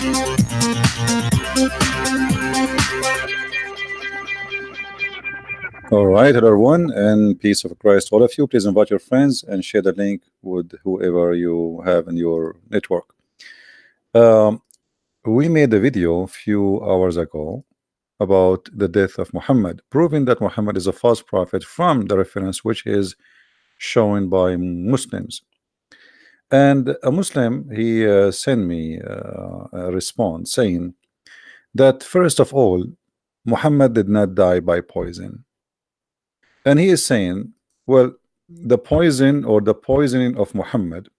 All right, hello everyone, and peace of Christ, all of you. Please invite your friends and share the link with whoever you have in your network. Um, we made a video a few hours ago about the death of Muhammad, proving that Muhammad is a false prophet from the reference which is shown by Muslims. And a Muslim, he sent me a response saying that first of all, Muhammad did not die by poison. And he is saying, well, the poison or the poisoning of Muhammad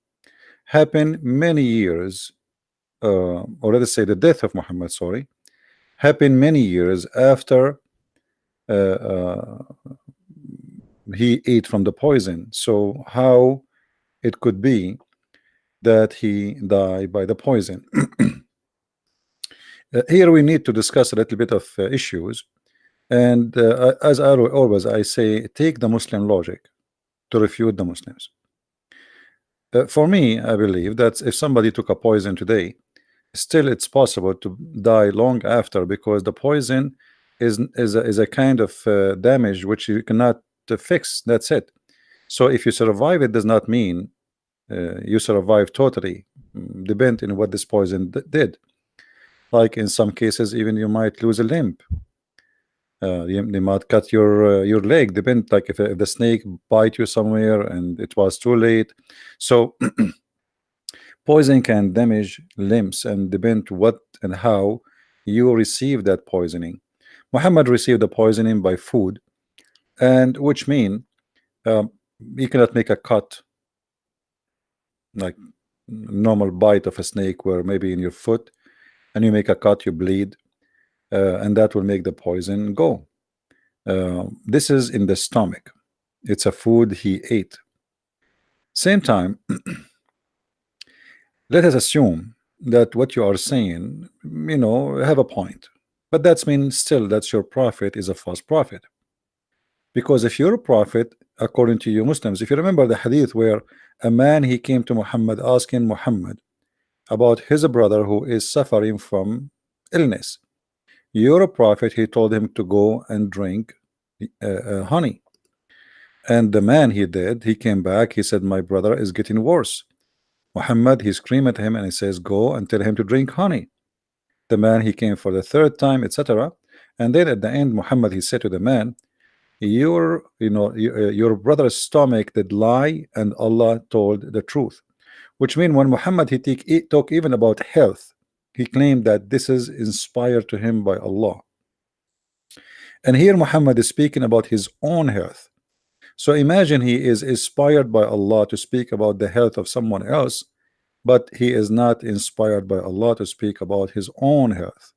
happened many years, or let us say the death of Muhammad, sorry, happened many years after uh, uh, he ate from the poison. So how it could be that he died by the poison? Here we need to discuss a little bit of issues. And as always, I say, take the Muslim logic to refute the Muslims. For me, I believe that if somebody took a poison today, still it's possible to die long after, because the poison is a kind of damage which you cannot fix. That's it. So if you survive, it does not mean you survive totally. Depend on what this poison did. Like in some cases, even you might lose a limb. They might cut your leg. Depend, like if the snake bite you somewhere and it was too late. So poison can damage limbs and depend what and how you receive that poisoning. Muhammad received the poisoning by food, and which mean you cannot make a cut like normal bite of a snake, where maybe in your foot, and you make a cut, you bleed, and that will make the poison go. This is in the stomach. It's a food he ate. Same time, let us assume that what you are saying, have a point, but that's mean still that your prophet is a false prophet. Because if you're a prophet, according to you Muslims, if you remember the hadith where a man, he came to Muhammad asking Muhammad about his brother who is suffering from illness. You're a prophet, he told him to go and drink honey. And the man, he did. He came back, he said, my brother is getting worse. Muhammad, he screamed at him and he says, go and tell him to drink honey. The man, he came for the third time, etc. And then at the end, Muhammad, he said to the man, your brother's stomach did lie and Allah told the truth. Which means when Muhammad, he talk even about health, he claimed that this is inspired to him by Allah. And here Muhammad is speaking about his own health. So imagine he is inspired by Allah to speak about the health of someone else, but he is not inspired by Allah to speak about his own health.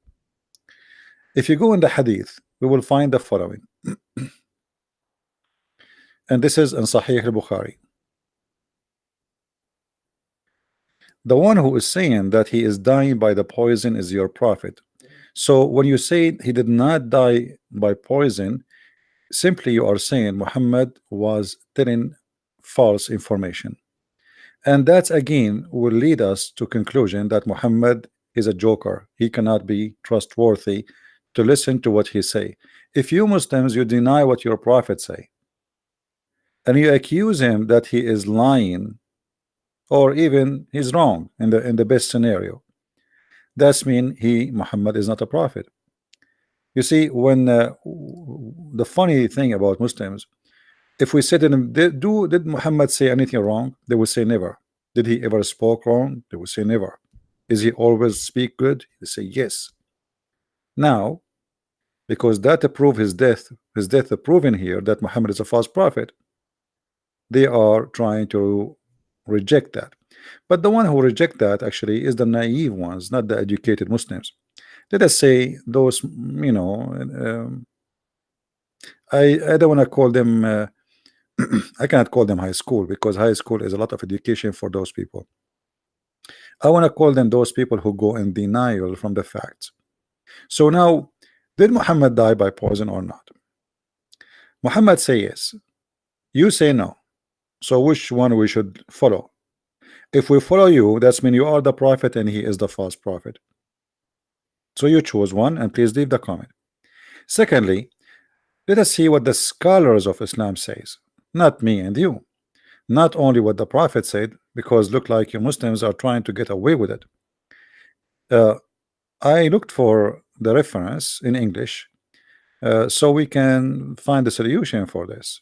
If you go in the hadith, we will find the following. And this is in Sahih al-Bukhari. The one who is saying that he is dying by the poison is your prophet. So when you say he did not die by poison, simply you are saying Muhammad was telling false information. And that again will lead us to conclusion that Muhammad is a joker. He cannot be trustworthy to listen to what he say. If you Muslims, you deny what your prophet say, and you accuse him that he is lying, or even he's wrong in the best scenario, that's mean Muhammad is not a prophet. You see, when the funny thing about Muslims, if we said to them, did Muhammad say anything wrong? They will say never. Did he ever spoke wrong? They will say never. Is he always speak good? They say yes. Now, because that prove his death proving here that Muhammad is a false prophet, they are trying to reject that. But the one who reject that actually is the naive ones, not the educated Muslims. Let us say those, I don't want to call them I cannot call them high school, because high school is a lot of education for those people. I want to call them those people who go in denial from the facts. So now, did Muhammad die by poison or not? Muhammad say yes. You say no. So which one we should follow? If we follow you, that's mean you are the prophet and he is the false prophet. So you choose one and please leave the comment. Secondly, let us see what the scholars of Islam says, not me and you, not only what the Prophet said, because look like you Muslims are trying to get away with it. Uh, I looked for the reference in English so we can find a solution for this.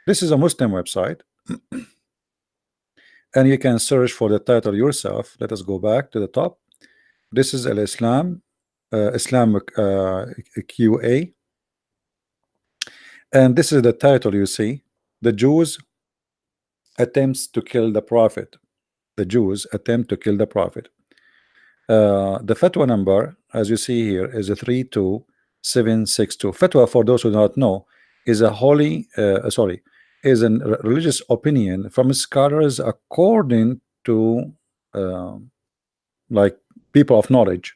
This is a Muslim website, and you can search for the title yourself. Let us go back to the top. This is Al Islam, Islamic QA, and this is the title you see. The Jews attempts to kill the Prophet. The Jews attempt to kill the Prophet. The fatwa number, as you see here, is a 32762. Fatwa, for those who do not know, is a is a religious opinion from scholars according to uh, like people of knowledge,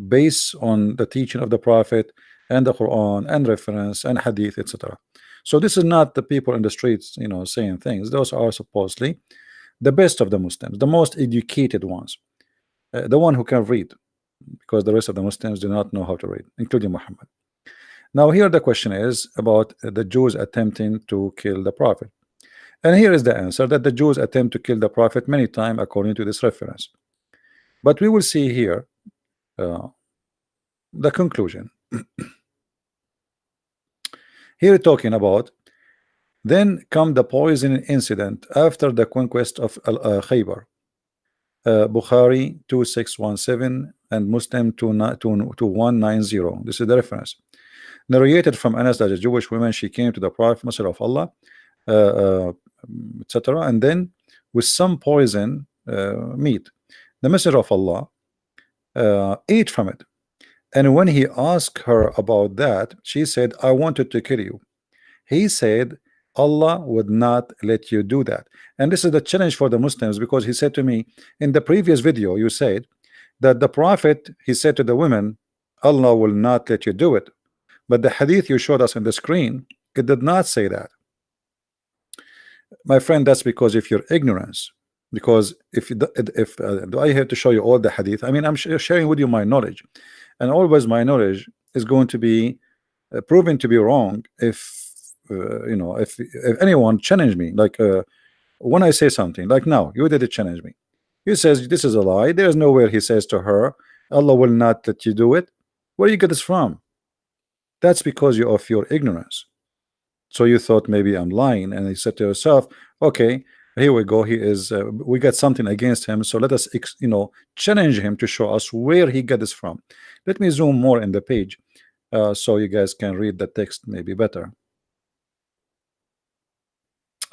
based on the teaching of the Prophet and the Quran and reference and Hadith, etc. So this is not the people in the streets, saying things. Those are supposedly the best of the Muslims, the most educated ones, the one who can read, because the rest of the Muslims do not know how to read, including Muhammad. Now here the question is about the Jews attempting to kill the Prophet, and here is the answer, that the Jews attempt to kill the Prophet many times according to this reference. But we will see here the conclusion. Here talking about, then come the poison incident after the conquest of Khaybar. Bukhari 2617 and Muslim 2190. This is the reference. Narrated from Anas that a Jewish woman, she came to the Prophet, Messenger of Allah, etc., and then with some poison meat. The Messenger of Allah ate from it, and when he asked her about that, she said, I wanted to kill you. He said, Allah would not let you do that. And this is the challenge for the Muslims, because he said to me in the previous video, you said that the Prophet, he said to the women, Allah will not let you do it. But the hadith you showed us on the screen, it did not say that. My friend, that's because of your ignorance. Because if do I have to show you all the hadith? I mean, I'm sharing with you my knowledge, and always my knowledge is going to be proven to be wrong if if anyone challenge me, like when I say something, like now you did challenge me. He says this is a lie. There's nowhere he says to her, Allah will not let you do it. Where you get this from? That's because you of your ignorance. So you thought maybe I'm lying, and you said to yourself, okay, here we go, he is we got something against him, so let us challenge him to show us where he got this from. Let me zoom more in the page so you guys can read the text maybe better.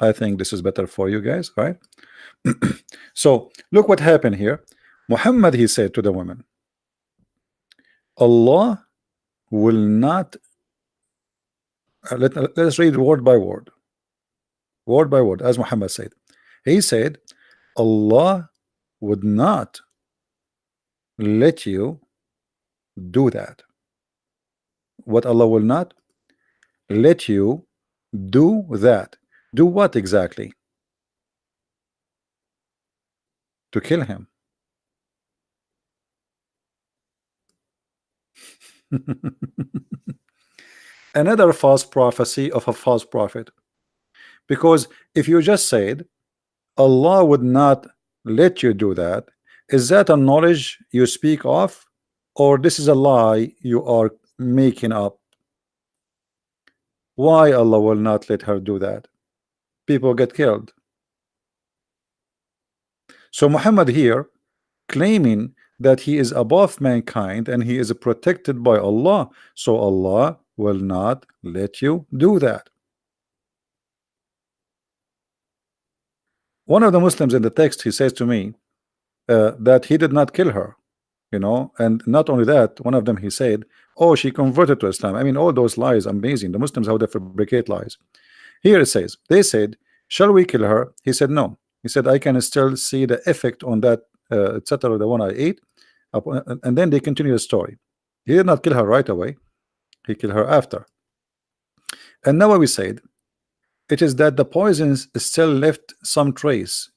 I think this is better for you guys, right? So look what happened here. Muhammad, he said to the woman, Allah will not let us read word by word, as Muhammad said. He said, Allah would not let you do that. What Allah will not let you do that. Do what exactly? To kill him. Another false prophecy of a false prophet. Because if you just said Allah would not let you do that, is that a knowledge you speak of, or this is a lie you are making up? Why Allah will not let her do that? People get killed. So Muhammad here claiming that he is above mankind and he is protected by Allah, so Allah will not let you do that. One of the Muslims in the text, he says to me that he did not kill her, and not only that, one of them he said, oh, she converted to Islam. I mean, all those lies, amazing. The Muslims, how they fabricate lies. Here it says, they said, shall we kill her? He said no. He said, I can still see the effect on that etc., the one I ate. And then they continue the story. He did not kill her right away, he killed her after. And now we said it is that the poisons still left some trace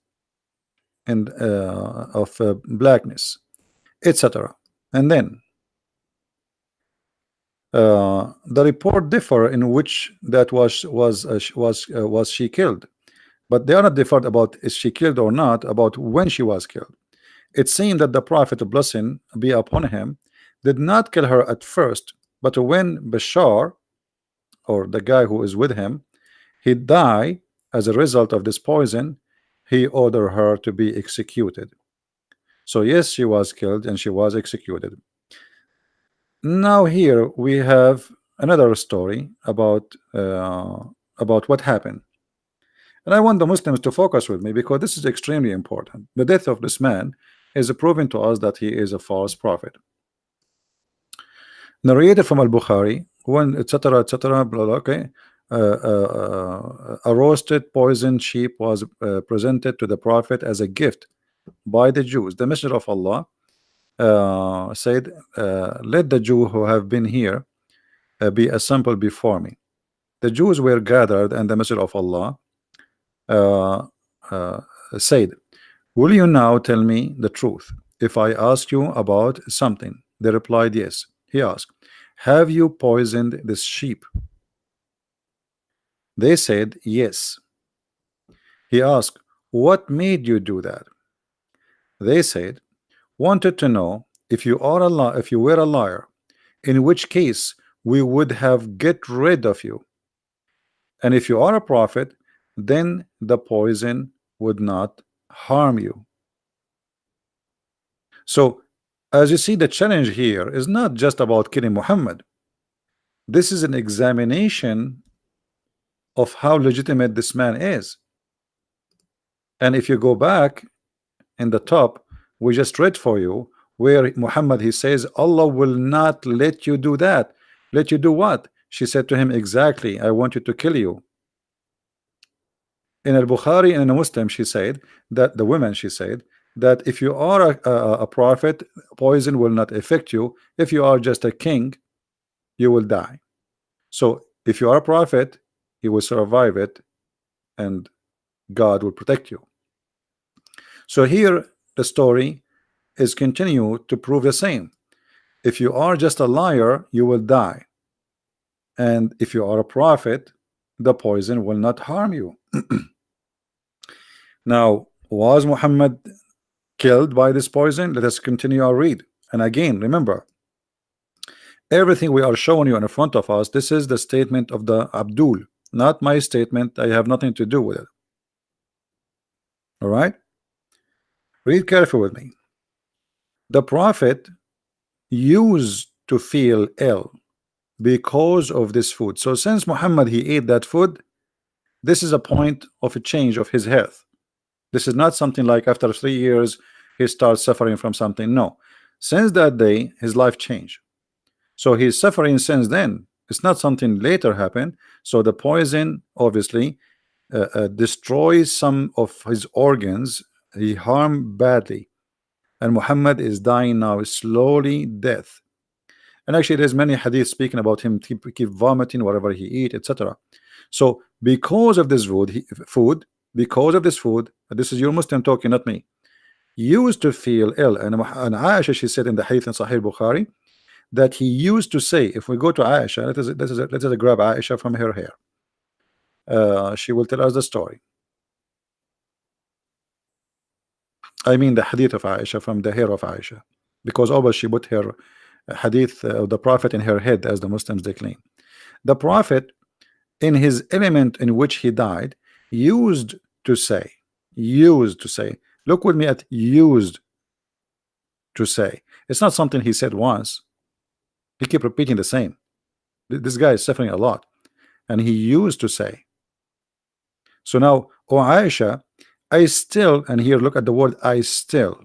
and of blackness, etc. And then The report differ in which that was she killed, but they are not differed about is she killed or not, about when she was killed. It seemed that the Prophet, blessing be upon him, did not kill her at first, but when Bashar, or the guy who is with him, he died as a result of this poison, he ordered her to be executed. So yes, she was killed and she was executed. Now here we have another story about what happened, and I want the Muslims to focus with me because this is extremely important. The death of this man is proving to us that he is a false prophet. Narrated from Al-Bukhari, when etc. etc. blah, blah, okay. A roasted poisoned sheep was presented to the Prophet as a gift by the Jews. The Messenger of Allah said, let the Jew who have been here be assembled before me. The Jews were gathered, and the Messenger of Allah said, will you now tell me the truth if I ask you about something? They replied, yes. He asked, have you poisoned this sheep? They said, yes. He asked, what made you do that? They said, wanted to know if you were a liar, in which case we would have get rid of you, and if you are a prophet, then the poison would not harm you. So as you see, the challenge here is not just about killing Muhammad. This is an examination of how legitimate this man is. And if you go back in the top, we just read for you where Muhammad, he says, Allah will not let you do that. Let you do what? She said to him, exactly, I want you to kill you. In Al-Bukhari and in a Muslim, she said that the women, she said that if you are a prophet, poison will not affect you. If you are just a king, you will die. So if you are a prophet, you will survive it and God will protect you. So here the story is continue to prove the same. If you are just a liar, you will die, and if you are a prophet, the poison will not harm you. Now, was Muhammad killed by this poison? Let us continue our read. And again, remember, everything we are showing you in front of us, this is the statement of the Abdul, not my statement. I have nothing to do with it. All right, read carefully with me. The prophet used to feel ill because of this food. So since Muhammad, he ate that food, this is a point of a change of his health. This is not something like after 3 years he starts suffering from something. No, since that day his life changed. So he's suffering since then. It's not something later happened. So the poison obviously destroys some of his organs. He harmed badly, and Muhammad is dying now slowly death. And actually there's many hadith speaking about him keep vomiting whatever he eat, etc. So because of this food, because of this food, this is your Muslim talking, not me, used to feel ill. And Aisha, she said in the hadith in Sahih Bukhari that he used to say, if we go to Aisha, let us grab Aisha from her hair. She will tell us the story. I mean the hadith of Aisha, from the hair of Aisha, because always she put her hadith of the Prophet in her head, as the Muslims they claim. The Prophet, in his element in which he died, used to say, look with me at used to say. It's not something he said once. He kept repeating the same. This guy is suffering a lot, and he used to say. So now, oh Aisha, I still, and here look at the word I still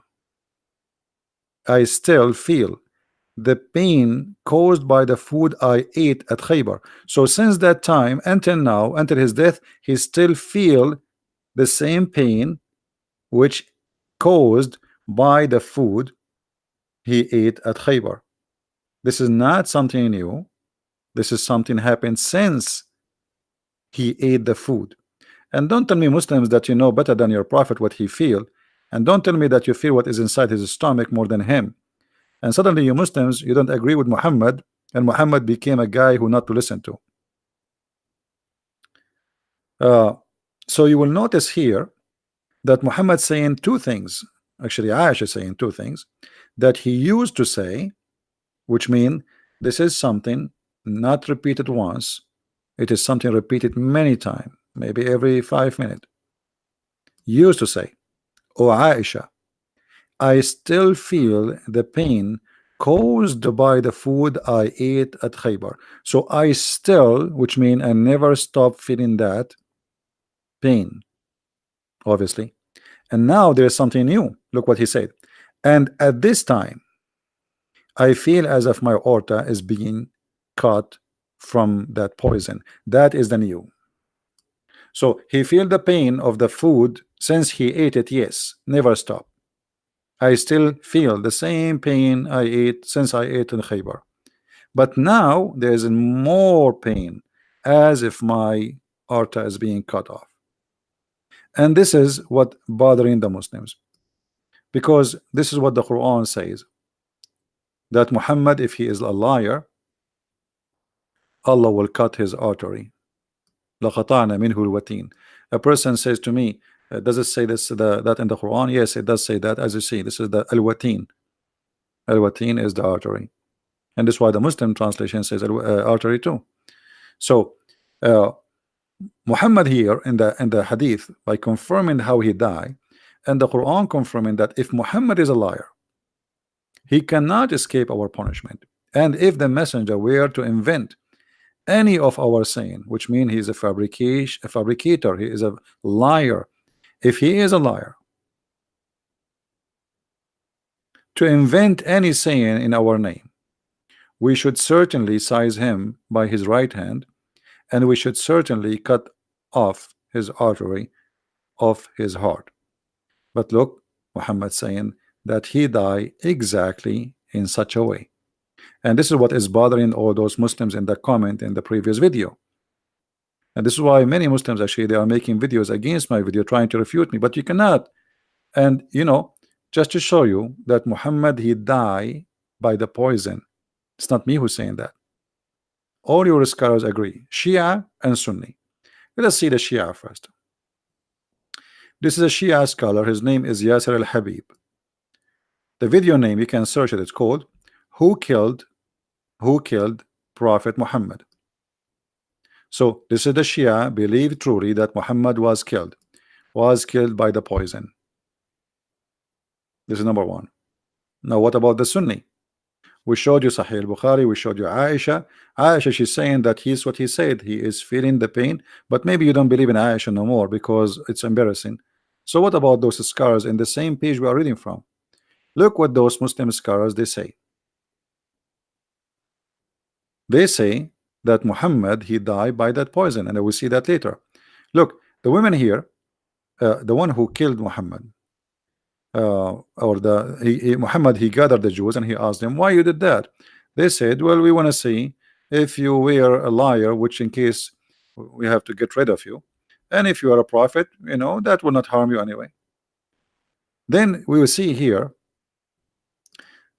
feel the pain caused by the food I ate at Khaybar. So since that time until now, until his death, he still feel the same pain which caused by the food he ate at Khaybar. This is not something new. This is something happened since he ate the food. And don't tell me, Muslims, that you know better than your prophet what he feel, and don't tell me that you feel what is inside his stomach more than him. And suddenly you Muslims, you don't agree with Muhammad and Muhammad became a guy who not to listen to. So you will notice here that Muhammad saying two things. Actually, Aisha saying two things that he used to say, which mean this is something not repeated once. It is something repeated many times, maybe every 5 minutes. Used to say, "Oh Aisha, I still feel the pain caused by the food I ate at Khaybar." So I still, which mean I never stop feeling that pain, obviously. And now there's something new. Look what he said. "And at this time, I feel as if my aorta is being cut from that poison." That is the new. So he feel the pain of the food since he ate it. Yes, never stop. I still feel the same pain I ate since I ate in Khaybar. But now there's more pain, as if my aorta is being cut off. And this is what bothering the Muslims, because this is what the Quran says, that Muhammad, if he is a liar, Allah will cut his artery. لَقَطَعْنَا مِنْهُ الْوَتِينَ. A person says to me, does it say this that in the Quran? Yes, it does say that. As you see, this is the al-watin. Al-watin is the artery, and this is why the Muslim translation says artery too. So Muhammad here in the hadith, by confirming how he died, and the Quran confirming that if Muhammad is a liar, he cannot escape our punishment. And if the messenger were to invent any of our saying, which means he is a fabricator, he is a liar. If he is a liar, to invent any saying in our name, we should certainly seize him by his right hand, and we should certainly cut off his artery of his heart. But look, Muhammad saying that he died exactly in such a way. And this is what is bothering all those Muslims in the comment in the previous video. And this is why many Muslims actually they are making videos against my video trying to refute me, but you cannot. And you know, just to show you that Muhammad he died by the poison. It's not me who's saying that. All your scholars agree, Shia and Sunni. Let us see the Shia first. This is a Shia scholar. His name is Yasser al-Habib. The video name, you can search it. It's called Who Killed Prophet Muhammad. So this is the Shia believe truly that Muhammad was killed by the poison. This is number one. Now what about the Sunni? We showed you Sahih al-Bukhari, we showed you Aisha. Aisha, she's saying that he's what he said, he is feeling the pain, but maybe you don't believe in Aisha no more because it's embarrassing. So what about those scholars in the same page we are reading from? Look what those Muslim scholars they say. They say that Muhammad he died by that poison, and I will see that later. Look, the women here, the one who killed Muhammad, Muhammad he gathered the Jews and he asked them why you did that. They said, well, we want to see if you were a liar, which in case we have to get rid of you, and if you are a prophet, you know, that will not harm you anyway. Then we will see here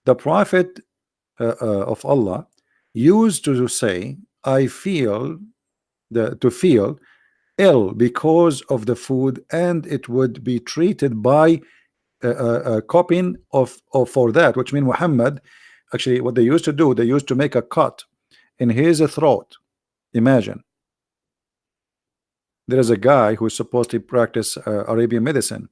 the prophet of Allah used to say, I feel to feel ill because of the food, and it would be treated by copying of for that, which means Muhammad actually what they used to do, they used to make a cut in his throat. Imagine there is a guy who is supposed to practice Arabian medicine.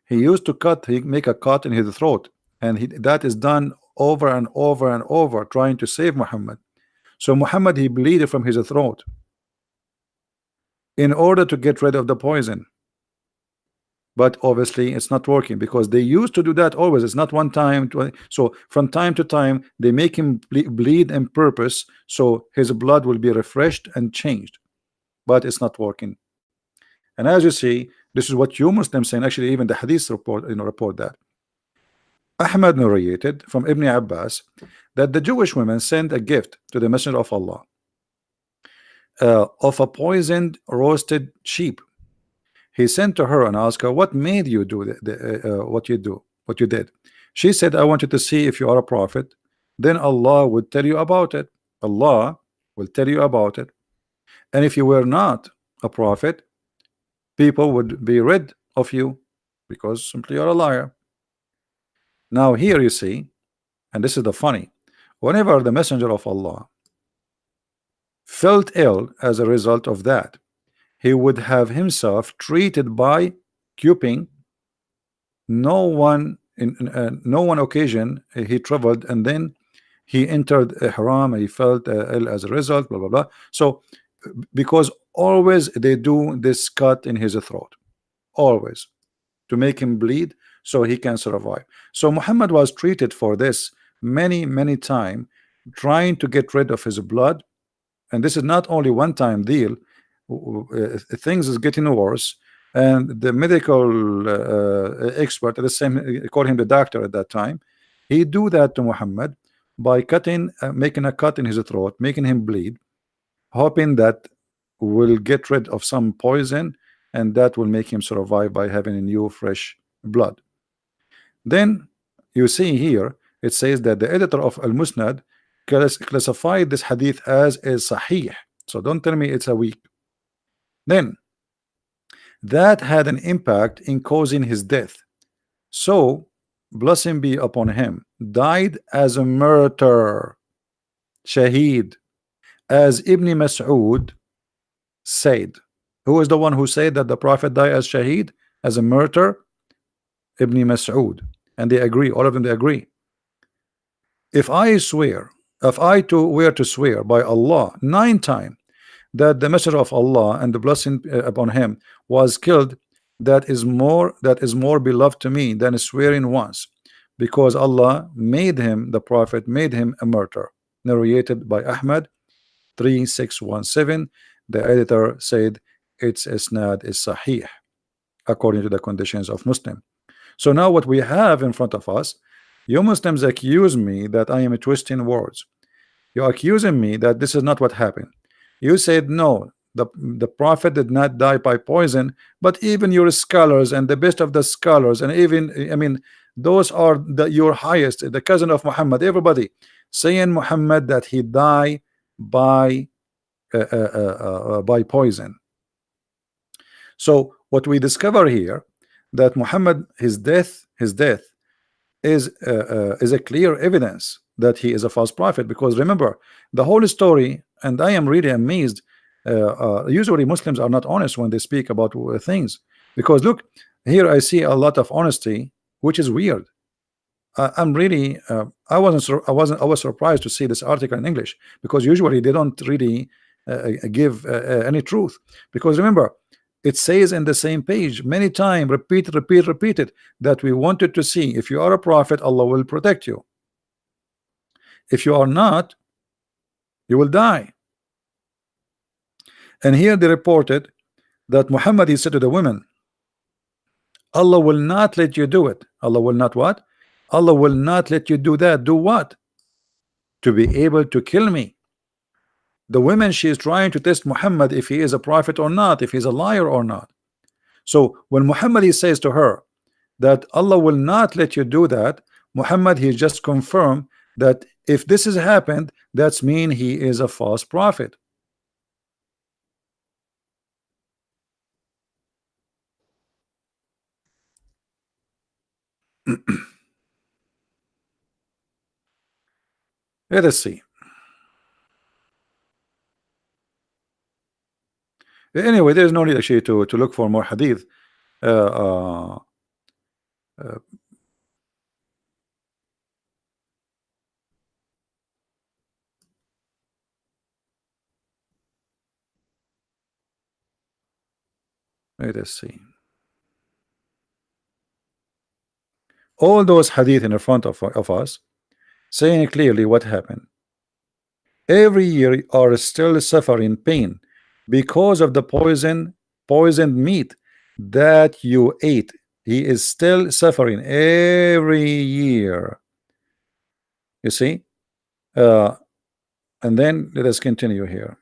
He used to make a cut in his throat, and that is done over and over and over, trying to save Muhammad. So Muhammad he bleeded from his throat in order to get rid of the poison. But obviously it's not working because they used to do that always. It's not one time. So from time to time they make him bleed on purpose, so his blood will be refreshed and changed. But it's not working. And as you see, this is what you Muslims saying. Actually, even the Hadith report, report that Ahmad narrated from Ibn Abbas that the Jewish women sent a gift to the Messenger of Allah of a poisoned roasted sheep. He sent to her and asked her, what made you do what you did? She said, I wanted to see if you are a prophet, then Allah would tell you about it. Allah will tell you about it. And if you were not a prophet, people would be rid of you because simply you're a liar. Now here you see, and this is the funny, whenever the messenger of Allah felt ill as a result of that, he would have himself treated by cuping. No one no one occasion he traveled and then he entered ihram, he felt ill as a result, blah blah blah. So because always they do this cut in his throat, always, to make him bleed so he can survive. So Muhammad was treated for this many time, trying to get rid of his blood. And this is not only one time deal. Things is getting worse, and the medical expert at the same, call him the doctor at that time, he do that to Muhammad by cutting making a cut in his throat, making him bleed, hoping that will get rid of some poison, and that will make him survive by having a new fresh blood. Then you see here it says that the editor of Al-Musnad classified this hadith as a sahih. So don't tell me it's a weak. Then that had an impact in causing his death. So blessing be upon him, died as a martyr, shaheed, as Ibn Mas'ud said. Who is the one who said that the Prophet died as shaheed, as a martyr? Ibn Mas'ud. And they agree, all of them, they agree. If I too were to swear by Allah 9 times that the messenger of Allah and the blessing upon him was killed, that is more beloved to me than swearing once, because Allah made him, the Prophet made him a martyr. Narrated by Ahmad 3617. The editor said its isnad is sahih according to the conditions of Muslim. So now what we have in front of us, you Muslims accuse me that I am twisting words. You're accusing me that this is not what happened. You said no, the Prophet did not die by poison, but even your scholars and the best of the scholars, and even, I mean, those are your highest, the cousin of Muhammad, everybody saying Muhammad that he died by poison. So what we discover here, that Muhammad, his death is a clear evidence that he is a false prophet. Because remember the whole story, and I am really amazed. Usually Muslims are not honest when they speak about things, because look here, I see a lot of honesty, which is weird. I'm really I was surprised to see this article in English, because usually they don't really give any truth. Because remember, it says in the same page many times, repeated, that we wanted to see if you are a prophet, Allah will protect you. If you are not, you will die. And here they reported that Muhammad, he said to the women, Allah will not let you do it. Allah will not what? Allah will not let you do that. Do what? To be able to kill me. The women, she is trying to test Muhammad if he is a prophet or not, if he's a liar or not. So when Muhammad, he says to her that Allah will not let you do that, Muhammad, he just confirmed that if this has happened, that's mean he is a false prophet. Let us see. Anyway, there's no need actually to look for more hadith. Let us see. All those hadith in front of us saying clearly what happened. Every year are still suffering pain because of the poisoned meat that you ate. He is still suffering every year. You see? And then let us continue here.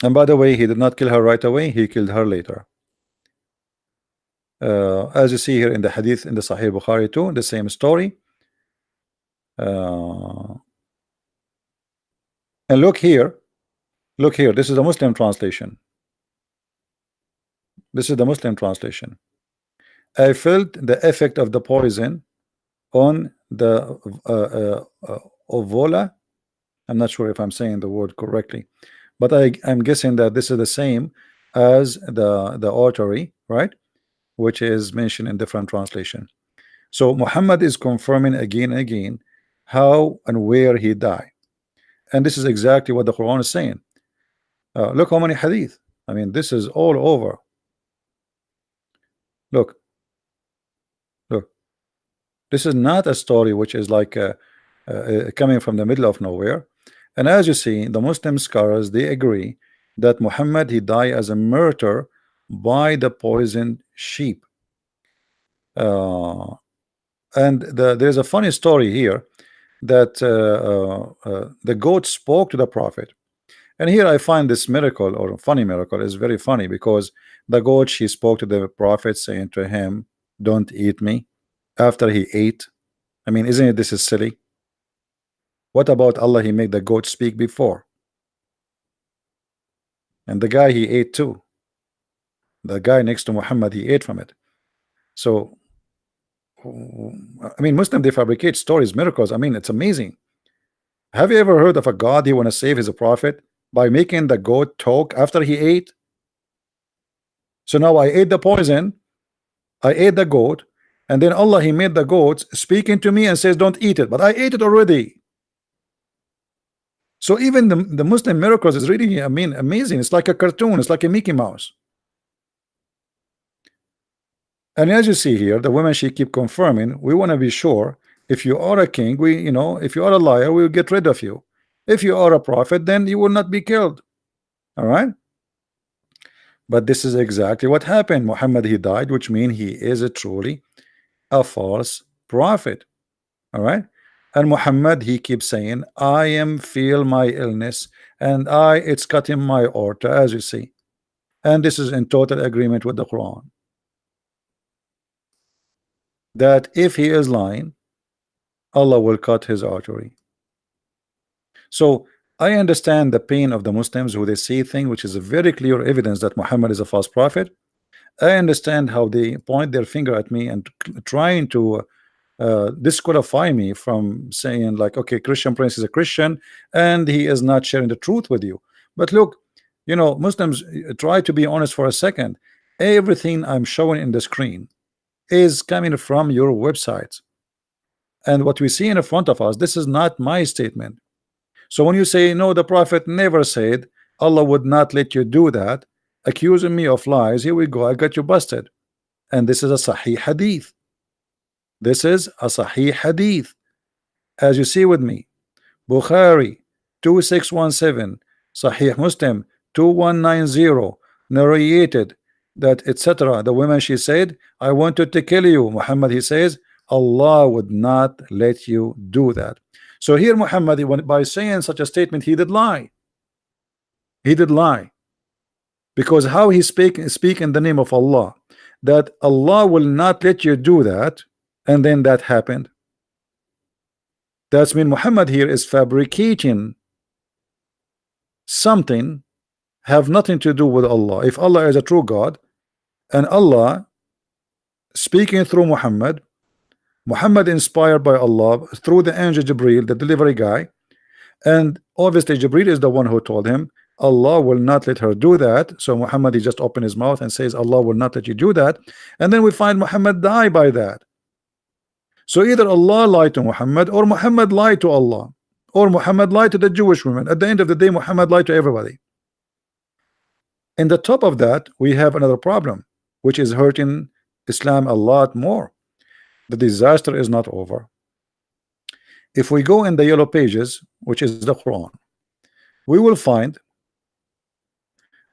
And by the way, he did not kill her right away, he killed her later. As you see here in the hadith in the Sahih Bukhari too, the same story. And look here, this is the Muslim translation. This is the Muslim translation. I felt the effect of the poison on the ovola. I'm not sure if I'm saying the word correctly, but I'm guessing that this is the same as the artery, right? Which is mentioned in different translation. So Muhammad is confirming again and again how and where he died, and this is exactly what the Quran is saying. Look how many hadith. I mean, this is all over. Look, this is not a story which is like coming from the middle of nowhere. And as you see, the Muslim scholars, they agree that Muhammad, he died as a martyr by the poisoned sheep. And there's a funny story here that the goat spoke to the prophet. And here I find this miracle, or funny miracle, is very funny, because the goat, she spoke to the prophet saying to him, don't eat me, after he ate. I mean, isn't it, this is silly? What about Allah? He made the goat speak before, and the guy, he ate too. The guy next to Muhammad, he ate from it. So I mean, Muslim, they fabricate stories, miracles. I mean, it's amazing. Have you ever heard of a God, he want to save his prophet by making the goat talk after he ate? So now I ate the poison, I ate the goat, and then Allah, he made the goats speaking to me and says don't eat it, but I ate it already. So even the Muslim miracles is really, I mean, amazing. It's like a cartoon, it's like a Mickey Mouse. And as you see here, the women, she keep confirming, we want to be sure, if you are a king, we, you know, if you are a liar, we will get rid of you. If you are a prophet, then you will not be killed. All right. But this is exactly what happened. Muhammad, he died, which means he is truly a false prophet. All right. And Muhammad, he keeps saying, I am feel my illness, and it's cutting my aorta, as you see. And this is in total agreement with the Quran, that if he is lying, Allah will cut his artery. So I understand the pain of the Muslims who they see things which is a very clear evidence that Muhammad is a false prophet. I understand how they point their finger at me and trying to disqualify me from saying like, okay, Christian Prince is a Christian and he is not sharing the truth with you. But look, you know, Muslims, try to be honest for a second. Everything I'm showing in the screen is coming from your websites, and what we see in front of us, this is not my statement. So when you say no, the prophet never said, Allah would not let you do that, accusing me of lies, here we go, I got you busted. And this is a Sahih hadith. This is a Sahih hadith, as you see with me. Bukhari 2617, Sahih Muslim 2190, narrated that etc. The woman, she said, I wanted to kill you. Muhammad, he says, Allah would not let you do that. So here Muhammad, by saying such a statement, he did lie. He did lie, because how he speak in the name of Allah, that Allah will not let you do that, and then that happened. That's mean Muhammad here is fabricating something have nothing to do with Allah. If Allah is a true God, and Allah speaking through Muhammad, Muhammad inspired by Allah through the angel Jibril, the delivery guy, and obviously Jibril is the one who told him Allah will not let her do that. So Muhammad, he just opened his mouth and says Allah will not let you do that, and then we find Muhammad die by that. So either Allah lied to Muhammad, or Muhammad lied to Allah, or Muhammad lied to the Jewish women. At the end of the day, Muhammad lied to everybody. In the top of that, we have another problem, which is hurting Islam a lot more. The disaster is not over. If we go in the yellow pages, which is the Quran, we will find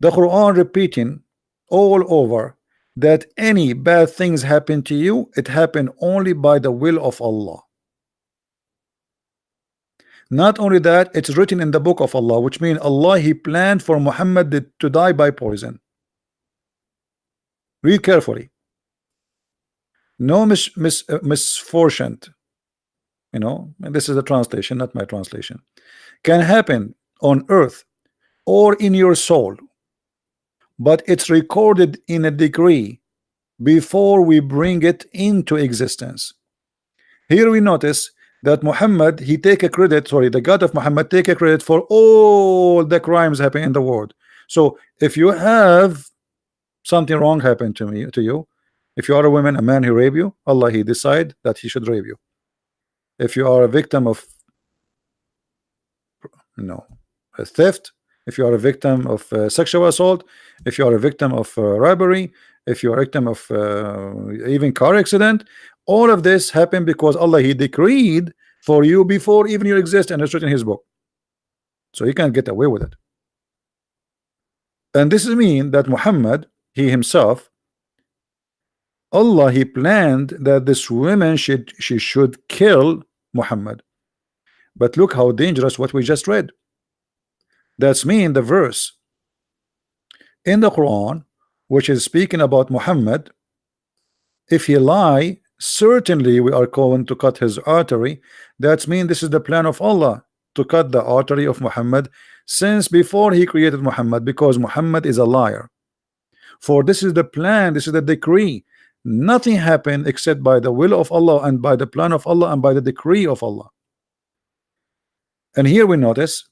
the Quran repeating all over that any bad things happen to you, it happened only by the will of Allah. Not only that, it's written in the book of Allah, which means Allah, he planned for Muhammad to die by poison. Read carefully. No misfortune, you know, and this is a translation, not my translation, can happen on earth or in your soul, but it's recorded in a degree before we bring it into existence. Here we notice that Muhammad, he take a credit, sorry, the God of Muhammad take a credit for all the crimes happening in the world. So if you have something wrong happen to you, if you are a woman, a man, he rape you, Allah, he decide that he should rape you. If you are a victim of, you know, a theft, if you are a victim of sexual assault, if you are a victim of robbery, if you are a victim of even car accident, all of this happened because Allah, he decreed for you before even you exist, and it's written in his book, so he can't get away with it. And this is mean that Muhammad, he himself, Allah, he planned that this woman she should kill Muhammad. But look how dangerous what we just read. That's mean the verse in the Quran which is speaking about Muhammad, if he lie, certainly we are going to cut his artery. That's mean this is the plan of Allah to cut the artery of Muhammad since before he created Muhammad, because Muhammad is a liar. For this is the plan, this is the decree. Nothing happened except by the will of Allah and by the plan of Allah and by the decree of Allah. And here we notice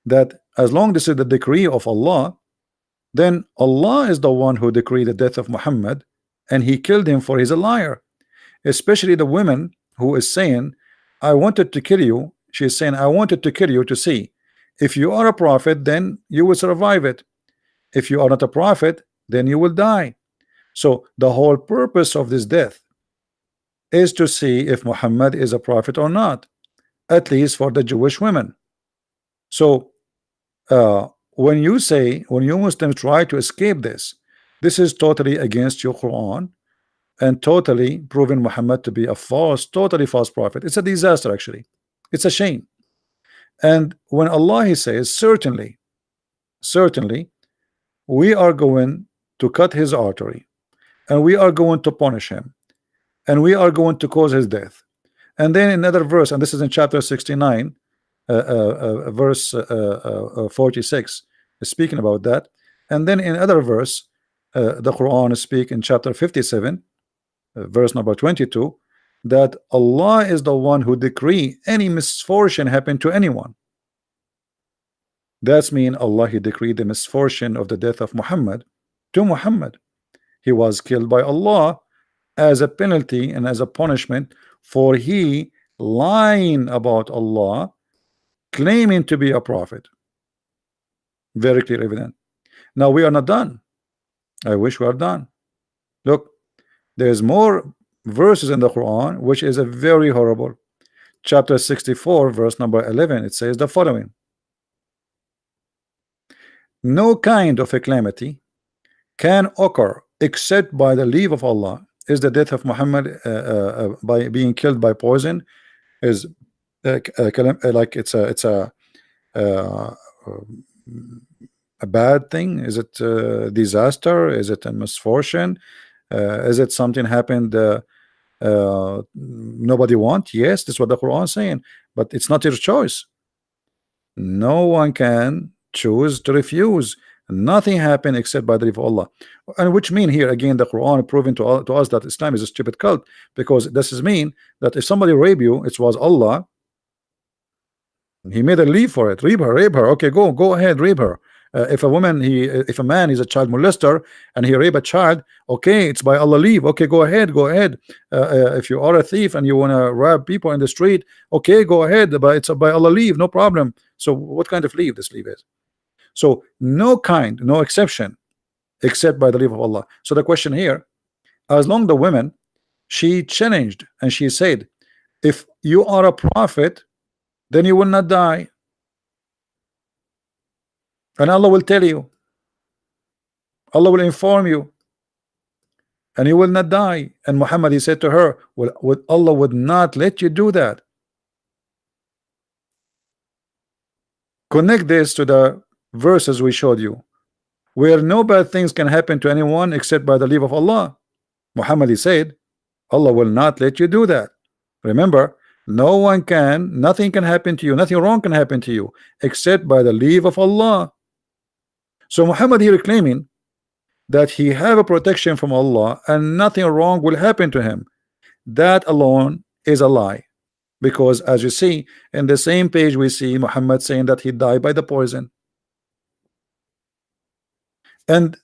that as long as this is the decree of Allah, then Allah is the one who decreed the death of Muhammad, and he killed him for he's a liar. Especially the woman who is saying, I wanted to kill you. She is saying, I wanted to kill you to see if you are a prophet, then you will survive it. If you are not a prophet, then you will die. So the whole purpose of this death is to see if Muhammad is a prophet or not, at least for the Jewish women. So when you Muslims try to escape this is totally against your Quran and totally proving Muhammad to be a totally false prophet. It's a disaster, actually. It's a shame. And when Allah, he says, certainly we are going to cut his artery, and we are going to punish him, and we are going to cause his death. And then in another verse, and this is in chapter 69, verse 46, is speaking about that. And then in other verse, the Quran speak in chapter 57, verse number 22, that Allah is the one who decree any misfortune happen to anyone. That's mean Allah, he decreed the misfortune of the death of Muhammad to Muhammad. He was killed by Allah as a penalty and as a punishment for he lying about Allah, claiming to be a prophet. Very clear evidence. Now we are not done. I wish we are done. Look, there's more verses in the Quran which is a very horrible. Chapter 64, verse number 11, it says the following: no kind of a calamity can occur except by the leave of Allah. Is the death of Muhammad by being killed by poison is like it's a bad thing? Is it a disaster? Is it a misfortune? Is it something happened nobody want? Yes, that's what the Quran is saying, but it's not your choice. No one can choose to refuse. Nothing happened except by the leave of Allah. And which mean here again the Quran proving to us that Islam is a stupid cult, because this is mean that if somebody rape you, it was Allah, he made a leave for it. Rape her, okay, go ahead, rape her. If a woman, if a man is a child molester and he rape a child, okay, it's by Allah leave, okay, go ahead. If you are a thief and you want to rob people in the street, okay, go ahead, but it's by Allah leave, no problem. So what kind of leave this leave is? So no exception except by the leave of Allah. So the question here, as long the women, she challenged and she said, if you are a prophet, then you will not die, and Allah will tell you, Allah will inform you, and you will not die. And Muhammad, he said to her, well, Allah would not let you do that. Connect this to the verses we showed you, where no bad things can happen to anyone except by the leave of Allah. Muhammad, he said, Allah will not let you do that. Remember, nothing can happen to you, nothing wrong can happen to you except by the leave of Allah. So Muhammad here claiming that he have a protection from Allah and nothing wrong will happen to him. That alone is a lie, because as you see in the same page, we see Muhammad saying that he died by the poison. And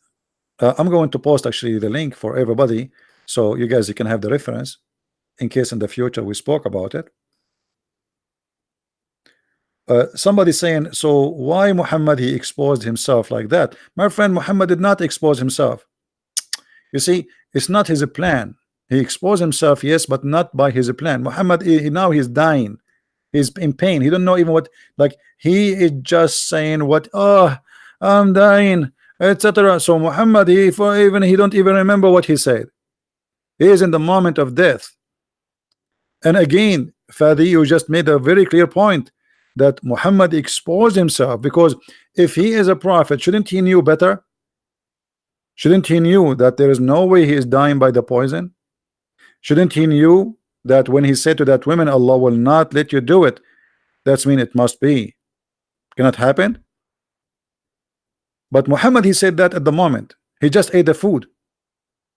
I'm going to post actually the link for everybody, so you guys, you can have the reference in case in the future we spoke about it. Somebody saying, so why Muhammad he exposed himself like that? My friend, Muhammad did not expose himself. You see, it's not his plan. He exposed himself, yes, but not by his plan. Muhammad, now he's dying, he's in pain, he don't know even what, like, he is just saying what, oh, I'm dying, etc. So Muhammad, he don't even remember what he said. He is in the moment of death. And again, Fadi, you just made a very clear point that Muhammad exposed himself, because if he is a prophet, shouldn't he knew better? Shouldn't he knew that there is no way he is dying by the poison? Shouldn't he knew that when he said to that woman, Allah will not let you do it, that's mean it must be, cannot happen? But Muhammad, he said that at the moment he just ate the food,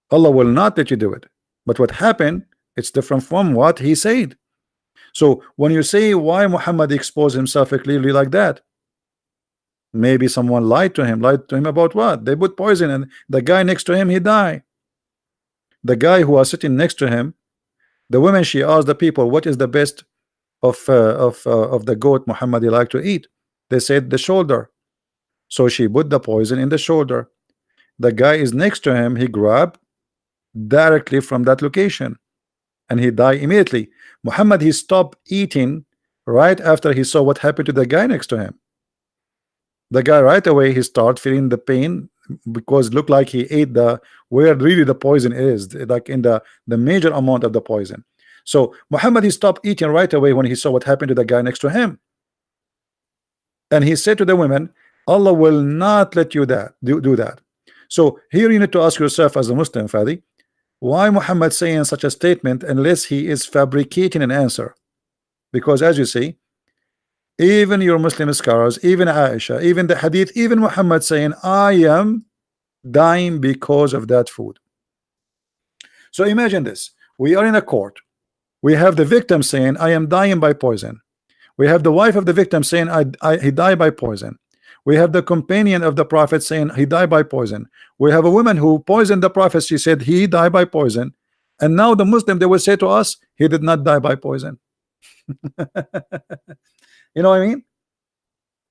Allah will not let you do it. But what happened, it's different from what he said. So when you say why Muhammad exposed himself clearly like that, maybe someone lied to him about what? They put poison and the guy next to him, he died. The guy who was sitting next to him, the woman, she asked the people, what is the best of the goat Muhammad like to eat? They said the shoulder. So she put the poison in the shoulder. The guy is next to him, he grabbed directly from that location and he died immediately. Muhammad, he stopped eating right after he saw what happened to the guy next to him. The guy right away, he started feeling the pain, because it looked like he ate the where really the poison is, like in the major amount of the poison. So Muhammad, he stopped eating right away when he saw what happened to the guy next to him. And he said to the women, Allah will not let you do that. So here you need to ask yourself as a Muslim, Fadi, why Muhammad saying such a statement unless he is fabricating an answer? Because as you see, even your Muslim scholars, even Aisha, even the hadith, even Muhammad saying, I am dying because of that food. So imagine this, we are in a court, we have the victim saying, I am dying by poison. We have the wife of the victim saying, he died by poison. We have the companion of the prophet saying he died by poison. We have a woman who poisoned the prophet, she said he died by poison. And now the Muslim, they will say to us, he did not die by poison. You know what I mean?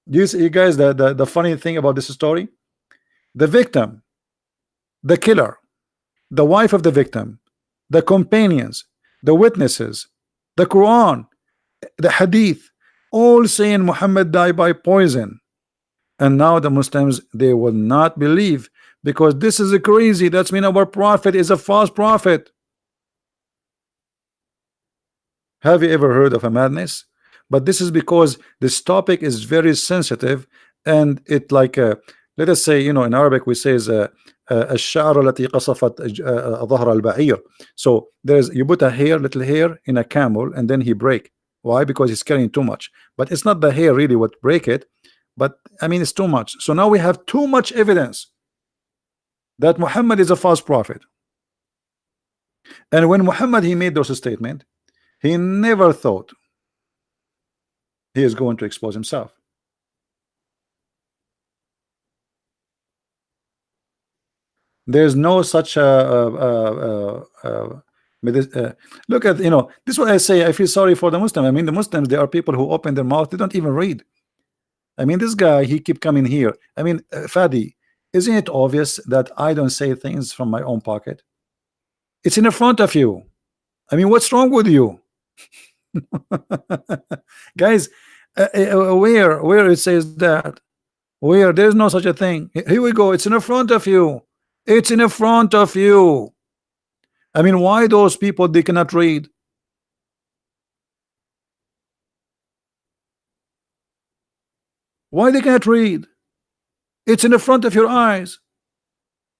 Do you see, you guys, the funny thing about this story? The victim, the killer, the wife of the victim, the companions, the witnesses, the Quran, the hadith, all saying Muhammad died by poison. And now the Muslims, they will not believe, because this is crazy. That's mean our prophet is a false prophet. Have you ever heard of a madness? But this is because this topic is very sensitive, and it like let us say, you know, in Arabic we say الشعر التي قصفت ظهر البعير. So there's, you put a hair, little hair in a camel, and then he break. Why? Because he's carrying too much. But it's not the hair really what break it, but I mean it's too much. So now we have too much evidence that Muhammad is a false prophet. And when Muhammad he made those statements, he never thought he is going to expose himself. There's no such look at, you know, this is what I say. I feel sorry for the Muslim. I mean, the Muslims, they are people who open their mouth, they don't even read. I mean, this guy, he keep coming here. I mean, Fadi, isn't it obvious that I don't say things from my own pocket? It's in the front of you. I mean, what's wrong with you? Guys, where it says that, where there's no such a thing. Here we go, it's in the front of you. It's in the front of you. I mean, why those people, they cannot read? Why they cannot read? It's in the front of your eyes.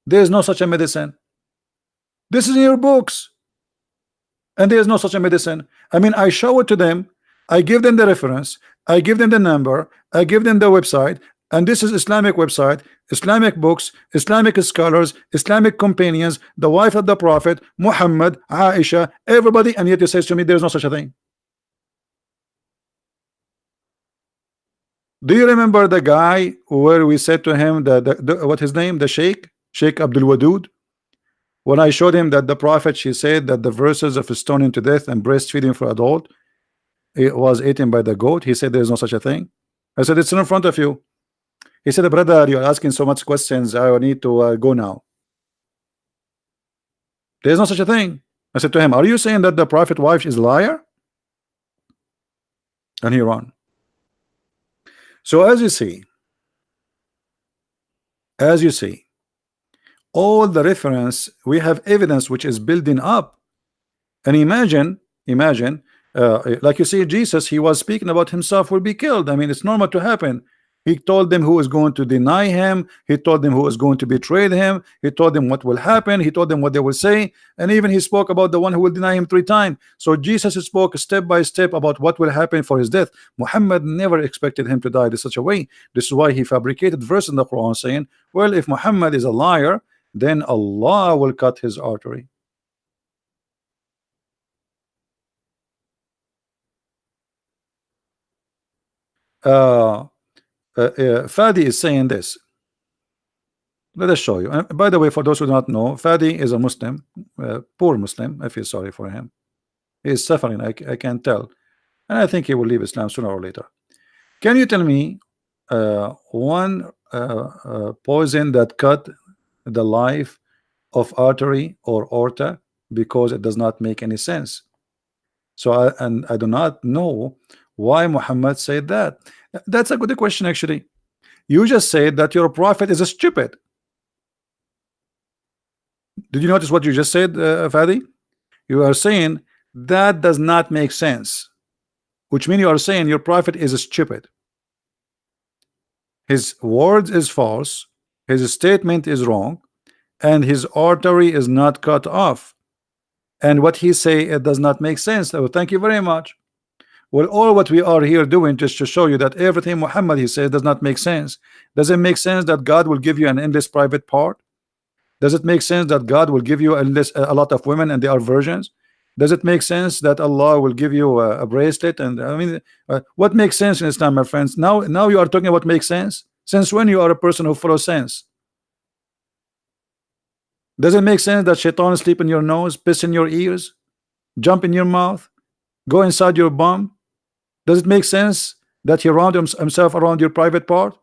There's no such a medicine. This is in your books. and there is no such a medicine. I mean, I show it to them, I give them the reference, I give them the number, I give them the website, and this is Islamic website, Islamic books, Islamic scholars, Islamic companions, the wife of the Prophet, Muhammad, Aisha, everybody, and yet he says to me there is no such a thing. Do you remember the guy where we said to him that what his name, the Sheikh Abdul Wadud? When I showed him that the Prophet, she said that the verses of stoning to death and breastfeeding for adult, it was eaten by the goat. He said there is no such a thing. I said it's in front of you. He said, brother, you're asking so much questions, I need to go now. There's no such a thing. I said to him, are you saying that the Prophet wife is a liar? And he ran. So as you see, all the reference, we have evidence which is building up. And imagine, like you see, Jesus, he was speaking about himself will be killed. I mean, it's normal to happen. He told them who was going to deny him. He told them who was going to betray him. He told them what will happen. He told them what they will say. And even he spoke about the one who will deny him 3 times. So Jesus spoke step by step about what will happen for his death. Muhammad never expected him to die in such a way. This is why he fabricated verse in the Quran saying, well, if Muhammad is a liar, then Allah will cut his artery. Fadi is saying this. Let us show you. By the way, for those who do not know, Fadi is a Muslim, poor Muslim. I feel sorry for him. He is suffering. I can tell, and I think he will leave Islam sooner or later. Can you tell me one poison that cut the life of artery or aorta, because it does not make any sense? So I do not know why Muhammad said that. That's a good question, actually. You just said that your prophet is a stupid. Did you notice what you just said, Fadi? You are saying that does not make sense, which means you are saying your prophet is stupid. His words is false, his statement is wrong, and his artery is not cut off. And what he say, it does not make sense. So thank you very much. Well, all what we are here doing just to show you that everything Muhammad he says does not make sense. Does it make sense that God will give you an endless private part? Does it make sense that God will give you a lot of women and they are virgins? Does it make sense that Allah will give you a bracelet? And I mean, what makes sense in Islam, my friends? Now you are talking about what makes sense. Since when you are a person who follows sense? Does it make sense that shaitan sleep in your nose, piss in your ears, jump in your mouth, go inside your bum? Does it make sense that he round himself around your private part?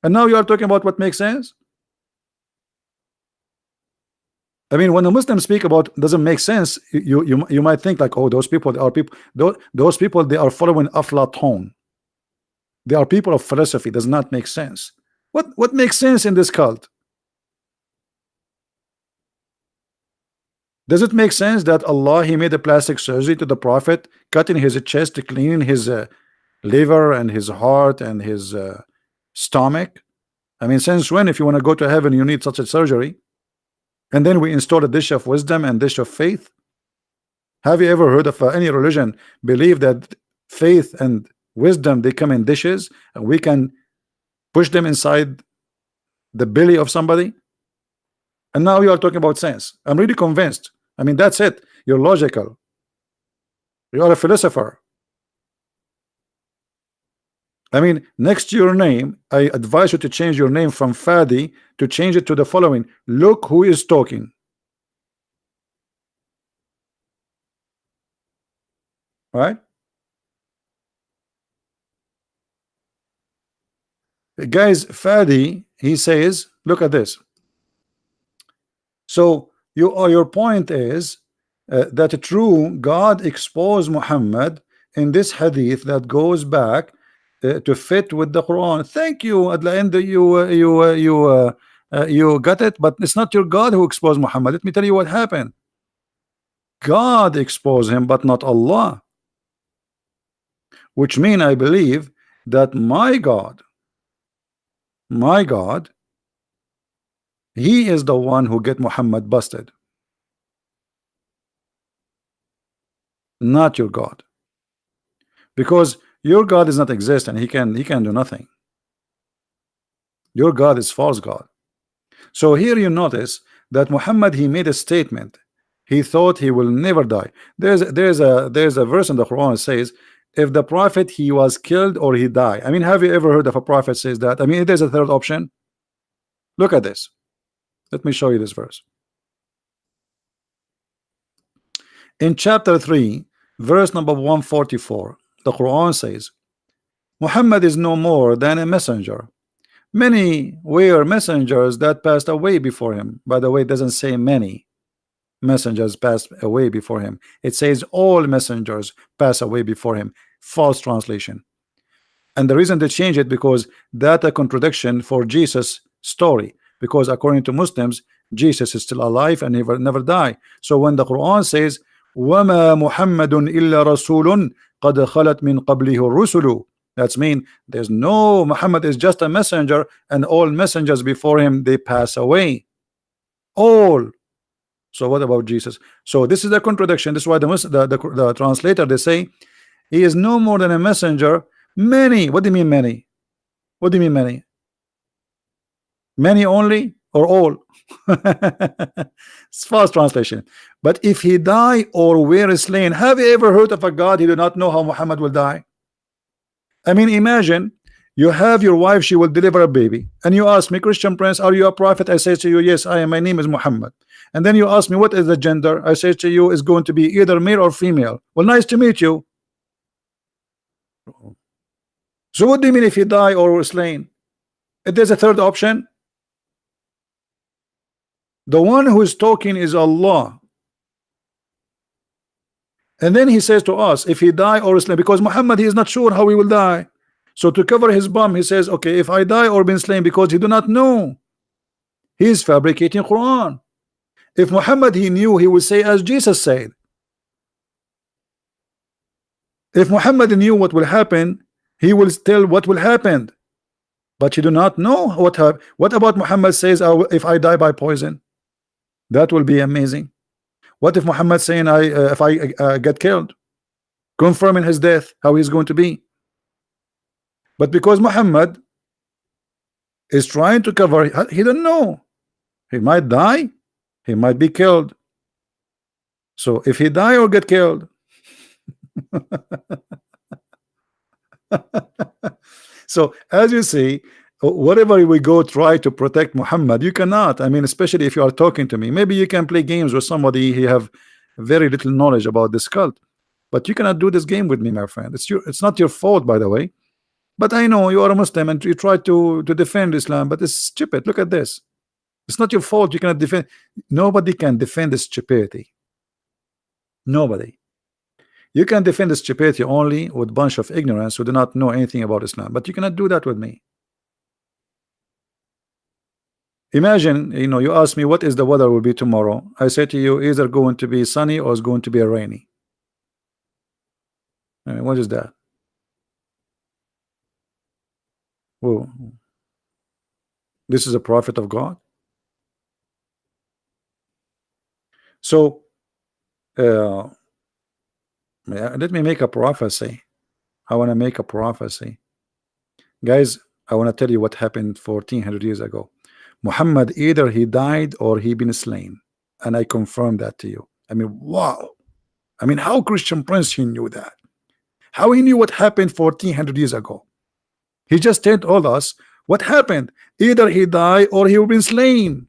And now you are talking about what makes sense? I mean, when the Muslims speak about doesn't make sense, you might think like, oh, those people are people. Those people, they are following Aflatun. They are people of philosophy. Does not make sense. What makes sense in this cult? Does it make sense that Allah he made a plastic surgery to the Prophet, cutting his chest, cleaning his liver and his heart and his stomach? I mean, since when, if you want to go to heaven, you need such a surgery? And then we install a dish of wisdom and dish of faith. Have you ever heard of any religion believe that faith and wisdom they come in dishes and we can push them inside the belly of somebody? And now you are talking about sense. I'm really convinced. I mean, that's it. You're logical. You are a philosopher. I mean, next to your name, I advise you to change your name from Fadi to change it to the following: look who is talking. Right? Guys, Fadi, he says, look at this. So your point is that true God exposed Muhammad in this hadith that goes back to fit with the Quran. Thank you. At the end, you got it, but it's not your God who exposed Muhammad. Let me tell you what happened. God exposed him, but not Allah. Which means I believe that my God, he is the one who get Muhammad busted. not your God, because your God does not exist and he can do nothing. Your God is false God. So here you notice that Muhammad, he made a statement. He thought he will never die. There's a verse in the Quran that says, if the prophet he was killed or he died. I mean, have you ever heard of a prophet says that? I mean, there's a third option. Look at this. Let me show you this verse. In chapter 3, verse number 144, the Quran says, Muhammad is no more than a messenger. Many were messengers that passed away before him. By the way, it doesn't say many messengers passed away before him. It says all messengers pass away before him. False translation. And the reason they change it, because that a contradiction for Jesus' story. Because according to Muslims, Jesus is still alive and never die. So when the Quran says, وَمَا مُحَمَّدٌ إِلَّا رَسُولٌ قَدْ خَلَتْ مِنْ قَبْلِهِ الرُّسُلُ, that's mean there's no Muhammad is just a messenger, and all messengers before him they pass away. All. So what about Jesus? So this is a contradiction. This is why the translator, they say he is no more than a messenger. Many. What do you mean many? What do you mean many? Many only or all? It's false translation. But if he die or were slain, have you ever heard of a God he do not know how Muhammad will die? I mean, imagine you have your wife, she will deliver a baby, and you ask me, Christian Prince, are you a prophet? I say to you, yes, I am. My name is Muhammad. And then you ask me, what is the gender? I say to you, is going to be either male or female. Well, nice to meet you. So what do you mean if he die or slain? If there's a third option, the one who is talking is Allah. And then he says to us, if he die or slain, because Muhammad, he is not sure how he will die. So to cover his bum, he says, okay, if I die or been slain, because he do not know. He is fabricating Quran. If Muhammad he knew, he would say as Jesus said. If Muhammad knew what will happen, he will tell what will happen. But he do not know what happened. What about Muhammad says, if I die by poison? That will be amazing. What if Muhammad saying, if I get killed, confirming his death, how he's going to be? But because Muhammad is trying to cover, he don't know. He might die, he might be killed. So if he die or get killed, so as you see, whatever we go try to protect Muhammad, you cannot. I mean, especially if you are talking to me, maybe you can play games with somebody he have very little knowledge about this cult, but you cannot do this game with me, my friend. It's not your fault, by the way. But I know you are a Muslim and you try to defend Islam, but it's stupid. Look at this. It's not your fault. You cannot defend. Nobody can defend the stupidity. Nobody. You can defend the stupidity only with a bunch of ignorance who do not know anything about Islam, but you cannot do that with me. Imagine, you ask me what is the weather will be tomorrow. I say to you, either going to be sunny or it's going to be rainy. What is that? Well, this is a prophet of God. So let me make a prophecy. I want to make a prophecy, guys. I want to tell you what happened 1400 years ago. Muhammad, either he died or he been slain, and I confirm that to you. I mean, wow. I mean, how Christian Prince he knew that? How he knew what happened 1400 years ago? He just told us what happened. Either he died or he been slain.